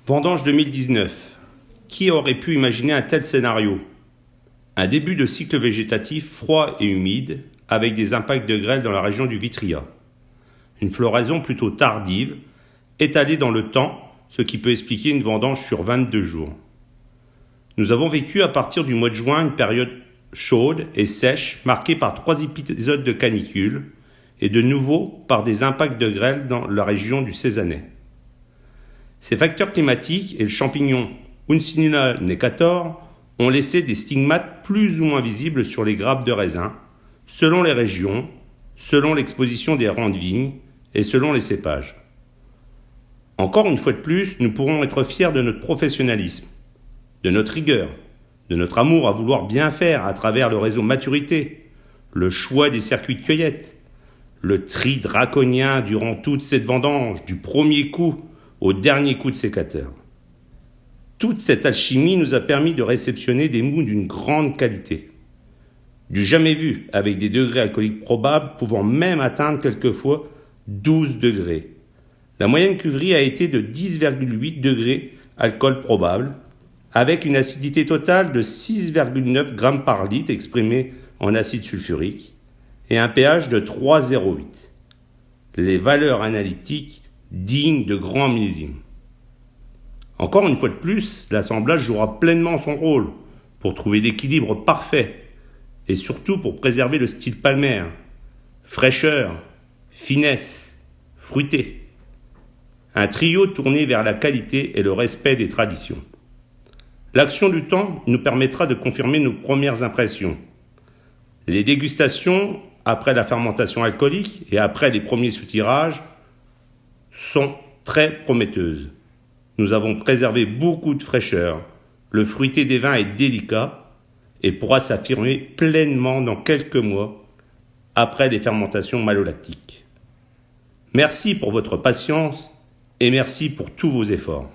Vendange 2019. Qui aurait pu imaginer un tel scénario? Un début de cycle végétatif froid et humide, avec des impacts de grêle dans la région du Vitria. Une floraison plutôt tardive, étalée dans le temps, ce qui peut expliquer une vendange sur 22 jours. Nous avons vécu à partir du mois de juin une période chaude et sèche, marquée par 3 épisodes de canicule, et de nouveau par des impacts de grêle dans la région du Cézanais. Ces facteurs climatiques et le champignon Unciniula necator ont laissé des stigmates plus ou moins visibles sur les grappes de raisin, selon les régions, selon l'exposition des rangs de vignes et selon les cépages. Encore une fois de plus, nous pourrons être fiers de notre professionnalisme, de notre rigueur, de notre amour à vouloir bien faire à travers le réseau maturité, le choix des circuits de cueillette, le tri draconien durant toute cette vendange, du premier coup au dernier coup de sécateur. Toute cette alchimie nous a permis de réceptionner des mous d'une grande qualité. Du jamais vu, avec des degrés alcooliques probables pouvant même atteindre quelquefois 12 degrés. La moyenne cuverie a été de 10,8 degrés alcool probable, avec une acidité totale de 6,9 grammes par litre exprimée en acide sulfurique et un pH de 3,08. Les valeurs analytiques dignes de grands millésimes. Encore une fois de plus, l'assemblage jouera pleinement son rôle pour trouver l'équilibre parfait et surtout pour préserver le style palmaire, fraîcheur, finesse, fruité. Un trio tourné vers la qualité et le respect des traditions. L'action du temps nous permettra de confirmer nos premières impressions. Les dégustations, après la fermentation alcoolique et après les premiers soutirages, sont très prometteuses. Nous avons préservé beaucoup de fraîcheur. Le fruité des vins est délicat et pourra s'affirmer pleinement dans quelques mois après les fermentations malolactiques. Merci pour votre patience et merci pour tous vos efforts.